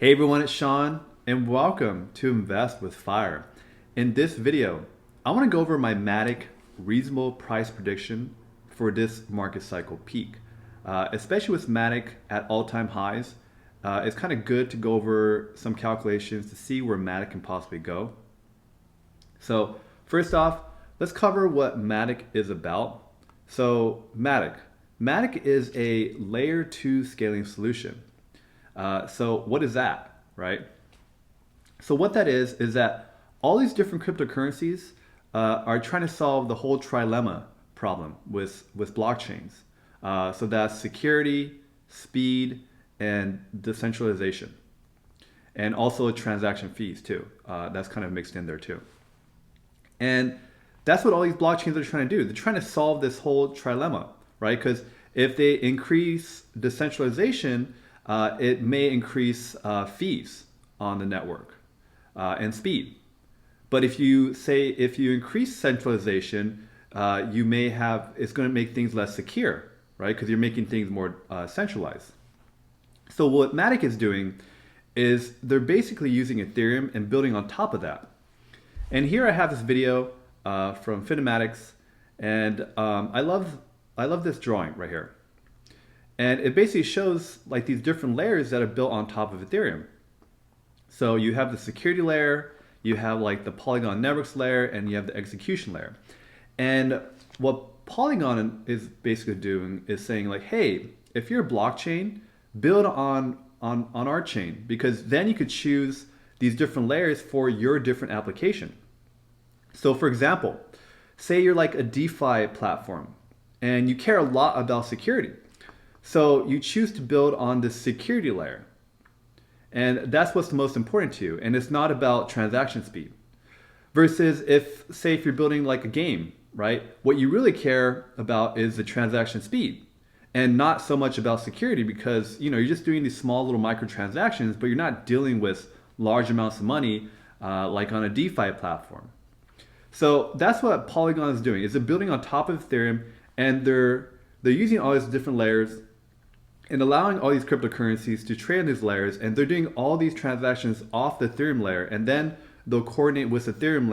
Hey everyone, it's Sean, and welcome to Invest with Fire. In this video, I want to go over my MATIC reasonable price prediction for this market cycle peak. Especially with MATIC at all-time highs, it's kind of good to go over some calculations to see where MATIC can possibly go. So first off, let's cover what MATIC is about. So MATIC is a layer 2 scaling solution. So what is that, right? So what that is that all these different cryptocurrencies are trying to solve the whole trilemma problem with blockchains. So that's security, speed, and decentralization. And also transaction fees too. That's kind of mixed in there too. And that's what all these blockchains are trying to do. They're trying to solve this whole trilemma, right? Because if they increase decentralization, it may increase fees on the network and speed. But if you increase centralization, it's going to make things less secure, right? Because you're making things more centralized. So what MATIC is doing is they're basically using Ethereum and building on top of that. And here I have this video from Finematics, and I love this drawing right here. And it basically shows like these different layers that are built on top of Ethereum. So you have the security layer, you have like the Polygon networks layer, and you have the execution layer. And what Polygon is basically doing is saying like, hey, if you're a blockchain, build on our chain, because then you could choose these different layers for your different application. So for example, say you're like a DeFi platform and you care a lot about security. So you choose to build on the security layer. And that's what's the most important to you. And it's not about transaction speed. Versus if you're building like a game, right? What you really care about is the transaction speed and not so much about security, because you're just doing these small little microtransactions, but you're not dealing with large amounts of money like on a DeFi platform. So that's what Polygon is doing, is they're building on top of Ethereum, and they're using all these different layers and allowing all these cryptocurrencies to trade on these layers, and they're doing all these transactions off the Ethereum layer, and then they'll coordinate with Ethereum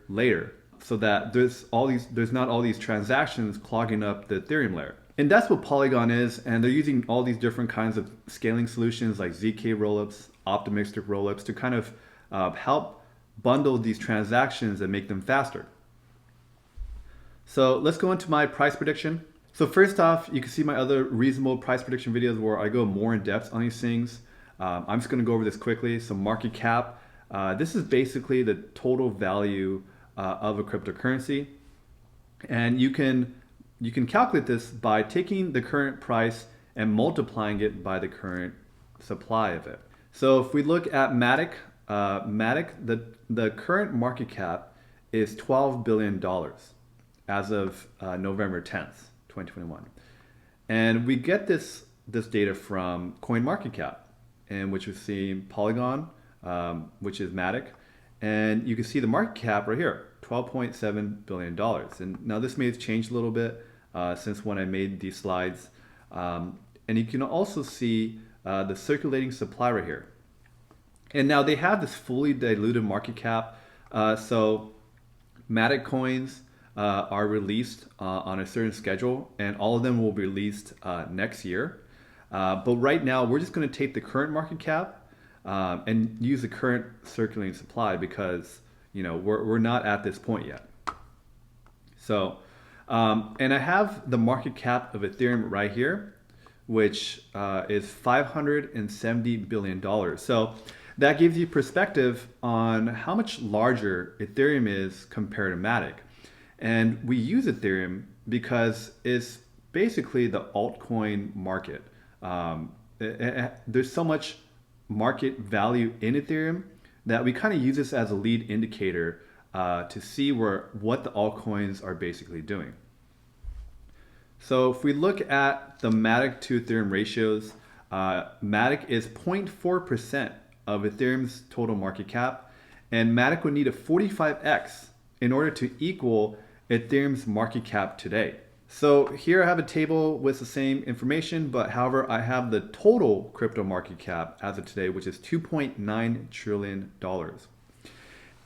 later so that there's not all these transactions clogging up the Ethereum layer. And that's what Polygon is, and they're using all these different kinds of scaling solutions like ZK rollups, optimistic rollups to kind of help bundle these transactions and make them faster. So let's go into my price prediction. So first off, you can see my other reasonable price prediction videos where I go more in depth on these things. I'm just going to go over this quickly. So market cap, this is basically the total value of a cryptocurrency. And you can calculate this by taking the current price and multiplying it by the current supply of it. So if we look at MATIC, the current market cap is $12 billion as of November 10th. 2021. And we get this data from CoinMarketCap, in which we see Polygon, which is MATIC, and you can see the market cap right here, $12.7 billion. And now this may have changed a little bit since when I made these slides. And you can also see the circulating supply right here. And now they have this fully diluted market cap. So MATIC coins are released on a certain schedule, and all of them will be released next year. But right now, we're just going to take the current market cap and use the current circulating supply, because we're not at this point yet. So, and I have the market cap of Ethereum right here, which is $570 billion. So that gives you perspective on how much larger Ethereum is compared to MATIC. And we use Ethereum because it's basically the altcoin market. There's so much market value in Ethereum that we kind of use this as a lead indicator to see what the altcoins are basically doing. So if we look at the MATIC to Ethereum ratios, MATIC is 0.4% of Ethereum's total market cap, and MATIC would need a 45x in order to equal Ethereum's market cap today. So here I have a table with the same information, but however, I have the total crypto market cap as of today, which is $2.9 trillion.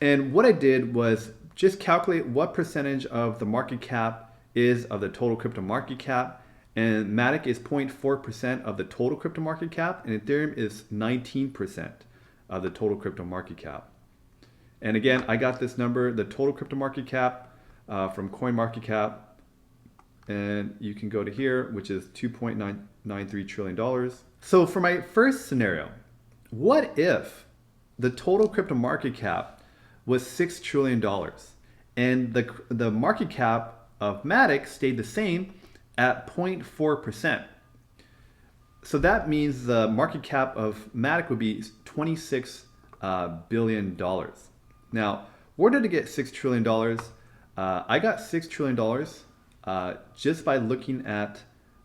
And what I did was just calculate what percentage of the market cap is of the total crypto market cap. And MATIC is 0.4% of the total crypto market cap, and Ethereum is 19% of the total crypto market cap. And again, I got this number, the total crypto market cap, from CoinMarketCap. And you can go to here, which is $2.993 trillion. So for my first scenario, what if the total crypto market cap was $6 trillion and the market cap of MATIC stayed the same at 0.4%? So that means the market cap of MATIC would be $26 billion. Now, where did it get $6 trillion? I got $6 trillion just by looking at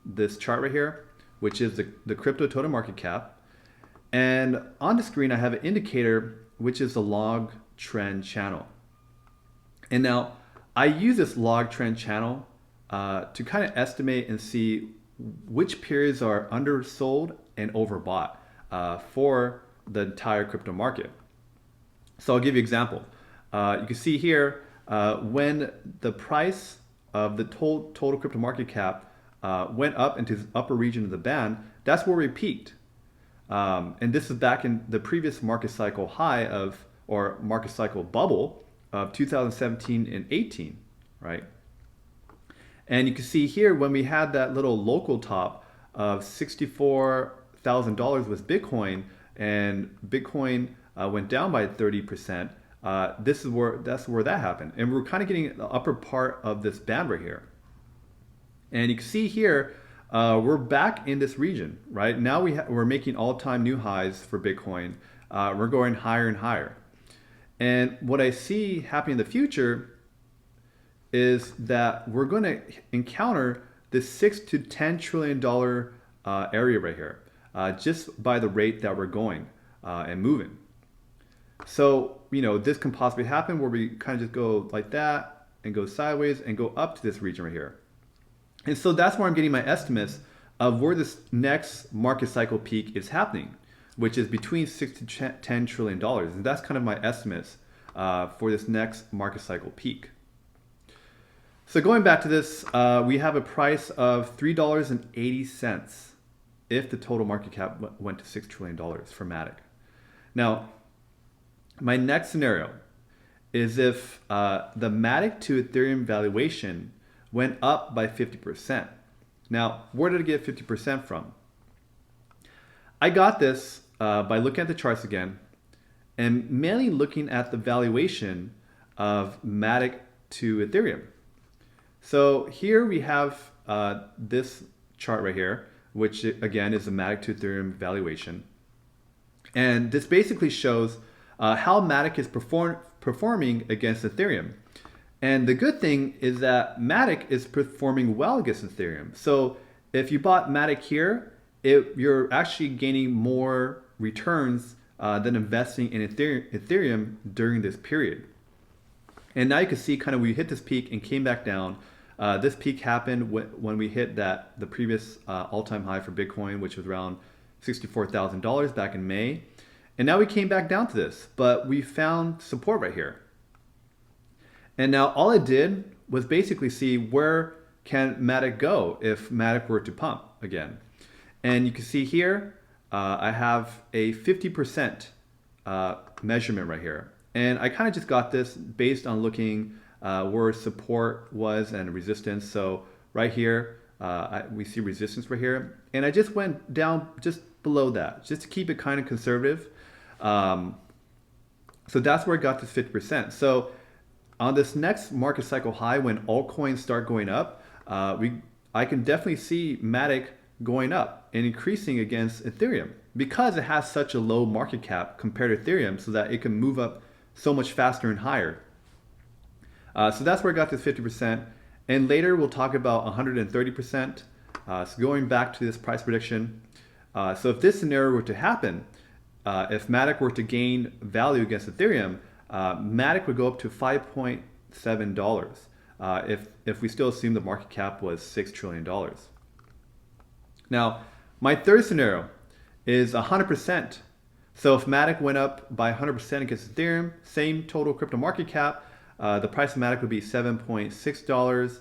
this chart right here, which is the crypto total market cap. And on the screen, I have an indicator, which is the log trend channel. And now I use this log trend channel to kind of estimate and see which periods are undersold and overbought for the entire crypto market. So I'll give you an example. You can see here when the price of the total crypto market cap went up into the upper region of the band, that's where we peaked. And this is back in the previous market cycle high of, or market cycle bubble of 2017 and 18, right? And you can see here when we had that little local top of $64,000 with Bitcoin, and Bitcoin went down by 30%. That's where that happened, and we're kind of getting the upper part of this band right here. And you can see here we're back in this region, right? Now we're making all-time new highs for Bitcoin. We're going higher and higher. And what I see happening in the future is that we're going to encounter this $6 to $10 trillion area right here, just by the rate that we're going and moving. So, you know, this can possibly happen where we kind of just go like that and go sideways and go up to this region right here. And so that's where I'm getting my estimates of where this next market cycle peak is happening, which is between $6 to $10 trillion. And that's kind of my estimates for this next market cycle peak. So going back to this, we have a price of $3.80 if the total market cap went to $6 trillion for MATIC. Now, my next scenario is if the MATIC to Ethereum valuation went up by 50%. Now, where did I get 50% from? I got this by looking at the charts again and mainly looking at the valuation of MATIC to Ethereum. So here we have this chart right here, which again is the MATIC to Ethereum valuation. And this basically shows how MATIC is performing against Ethereum. And the good thing is that MATIC is performing well against Ethereum. So if you bought MATIC here, you're actually gaining more returns than investing in Ethereum during this period. And now you can see kind of we hit this peak and came back down. This peak happened when we hit the previous all-time high for Bitcoin, which was around $64,000 back in May. And now we came back down to this, but we found support right here. And now all I did was basically see where can MATIC go if MATIC were to pump again. And you can see here, I have a 50% measurement right here. And I kind of just got this based on looking where support was and resistance. So right here, we see resistance right here. And I just went down just below that, just to keep it kind of conservative. So that's where I got this 50%. So on this next market cycle high, when altcoins start going up, I can definitely see MATIC going up and increasing against Ethereum because it has such a low market cap compared to Ethereum, so that it can move up so much faster and higher. So that's where I got this 50%. And later we'll talk about 130%. So going back to this price prediction. So if this scenario were to happen, if MATIC were to gain value against Ethereum, MATIC would go up to $5.7 if we still assume the market cap was $6 trillion. Now, my third scenario is 100%. So if MATIC went up by 100% against Ethereum, same total crypto market cap, the price of MATIC would be $7.6.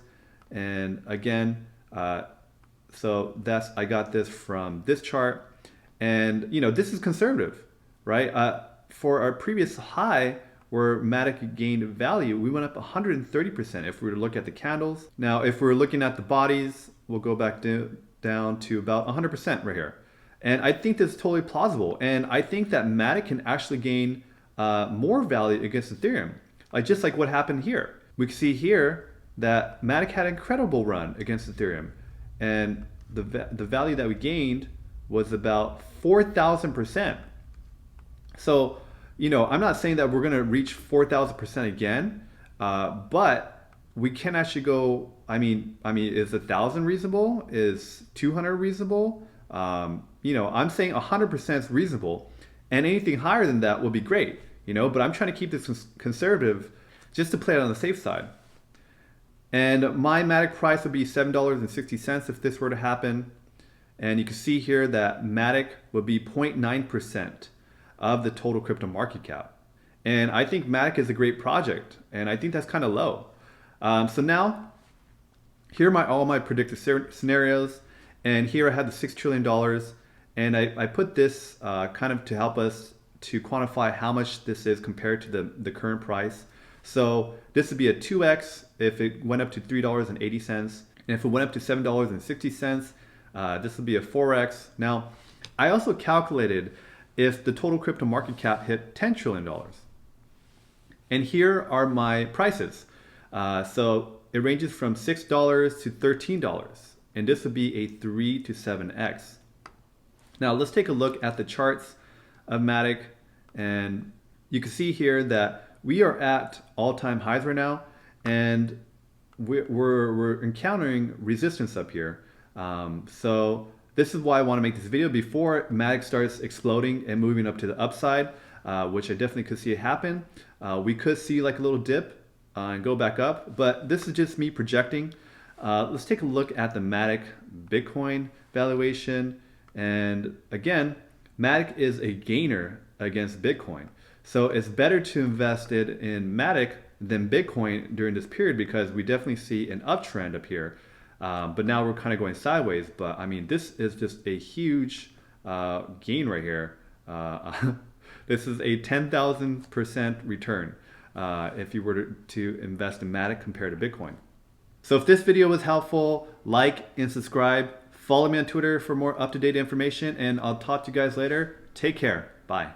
And again, so I got this from this chart. And this is conservative, right? For our previous high, where MATIC gained value, we went up 130% if we were to look at the candles. Now, if we're looking at the bodies, we'll go back down to about 100% right here. And I think this is totally plausible. And I think that MATIC can actually gain more value against Ethereum, just like what happened here. We can see here that MATIC had an incredible run against Ethereum. And the value that we gained was about 4,000%. So, I'm not saying that we're going to reach 4,000% again, but we can actually go. I mean, is 1,000 reasonable? Is 200 reasonable? I'm saying 100% is reasonable, and anything higher than that will be great. But I'm trying to keep this conservative, just to play it on the safe side. And my MATIC price would be $7.60 if this were to happen. And you can see here that MATIC would be 0.9% of the total crypto market cap. And I think MATIC is a great project, and I think that's kind of low. So now, here are all my predicted scenarios, and here I have the $6 trillion, and I put this kind of to help us to quantify how much this is compared to the current price. So this would be a 2x if it went up to $3.80, and if it went up to $7.60, this would be a 4x. Now, I also calculated if the total crypto market cap hit $10 trillion. And here are my prices. So it ranges from $6 to $13, and this would be a 3 to 7x. Now let's take a look at the charts of MATIC, and you can see here that we are at all-time highs right now, and we're encountering resistance up here. So this is why I want to make this video before MATIC starts exploding and moving up to the upside, which I definitely could see it happen. We could see like a little dip and go back up, but this is just me projecting. Let's take a look at the MATIC Bitcoin valuation. And again, MATIC is a gainer against Bitcoin. So it's better to invest it in MATIC than Bitcoin during this period, because we definitely see an uptrend up here. But now we're kind of going sideways. But I mean, this is just a huge gain right here. This is a 10,000% return if you were to invest in MATIC compared to Bitcoin. So if this video was helpful, like and subscribe. Follow me on Twitter for more up-to-date information, and I'll talk to you guys later. Take care. Bye.